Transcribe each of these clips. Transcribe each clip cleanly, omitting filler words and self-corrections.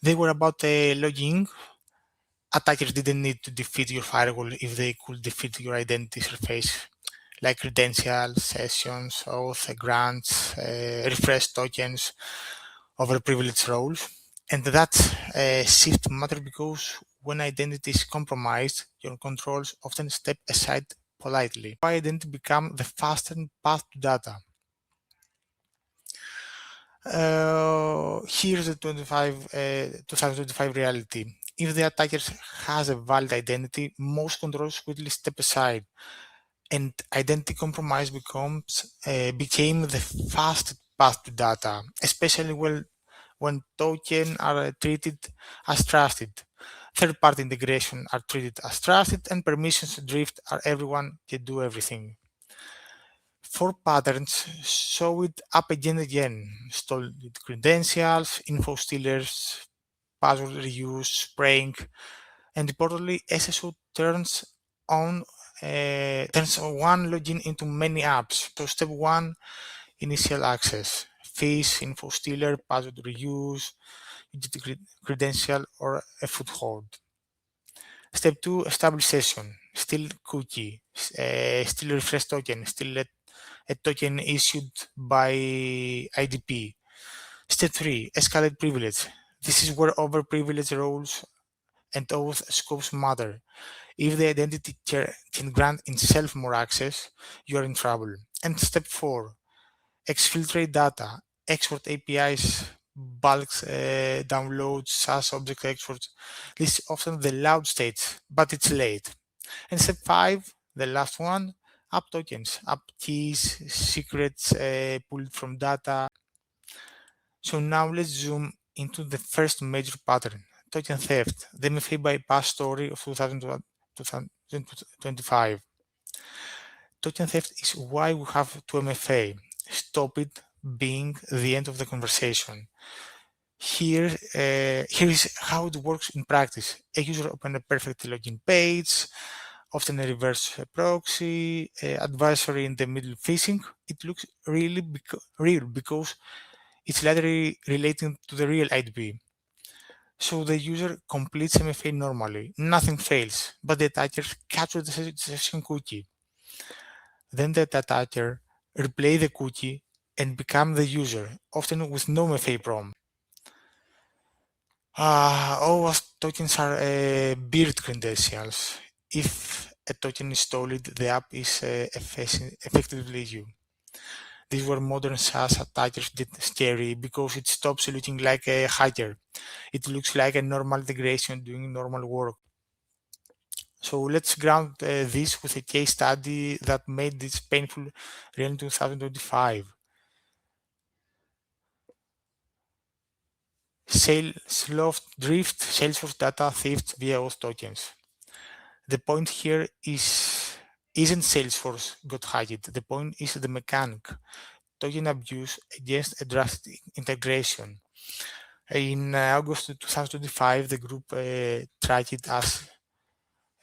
They were about logging. Attackers didn't need to defeat your firewall if they could defeat your identity surface, like credentials, sessions, auth, grants, refresh tokens, over privileged roles. And that shift matters because when identity is compromised, your controls often step aside politely. Why identity become the fastest path to data? Here's the 2025 reality. If the attacker has a valid identity, most controls quickly step aside, and identity compromise became the fastest path to data, especially when tokens are treated as trusted. Third-party integration are treated as trusted, and permissions drift are everyone can do everything. Four patterns show it up again and again. Stolen credentials, info stealers, password reuse, spraying, and importantly, SSO turns one login into many apps. So step one, initial access. Fish, info stealer, password reuse, credential, or a foothold. Step two, establish session. Still cookie, still refresh token, still a token issued by IDP. Step 3, escalate privilege. This is where overprivileged roles and auth scopes matter. If the identity can grant itself more access, you are in trouble. And step 4, exfiltrate data, export APIs, bulk downloads, SAS object exports. This is often the loud stage, but it's late. And step 5, the last one, app tokens, app keys, secrets pulled from data. So now let's zoom into the first major pattern, token theft, the MFA bypass story of 2025. Token theft is why we have two MFA. Stop it being the end of the conversation. Here is how it works in practice. A user opens a perfect login page, often a reverse proxy, advisory in the middle phishing. It looks really real because it's literally relating to the real IDP. So the user completes MFA normally, nothing fails, but the attacker captures the session cookie. Then the attacker replay the cookie and become the user, often with no MFA prompt. OAuth tokens are beard credentials. If a token is stolen, the app is effectively you. These were modern SaaS attackers did scary because it stops looking like a hacker. It looks like a normal integration doing normal work. So let's ground this with a case study that made this painful real in 2025. Sloth drift, Salesforce data theft via auth tokens. The point here isn't Salesforce got hacked. The point is the mechanic. Token abuse against a drastic integration. In August 2025, the group tracked it as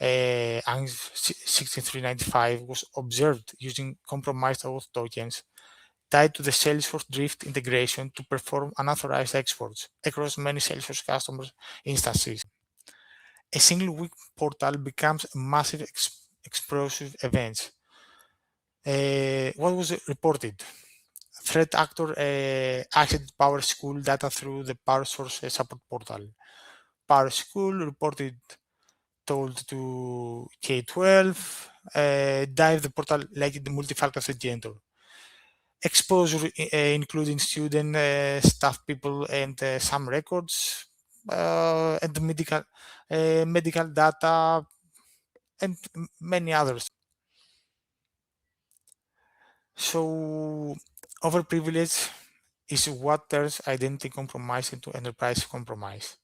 ANS 6395 was observed using compromised auth tokens tied to the Salesforce Drift integration to perform unauthorized exports across many Salesforce customers' instances. A single weak portal becomes a massive explosive event. What was reported? Threat actor accessed Power School data through the Power Source support portal. Power School reported told to K12 dive the portal like the multi-factor authenticator. Exposure including student, staff people, and some records, and medical data, and many others. So overprivilege is what turns identity compromise into enterprise compromise.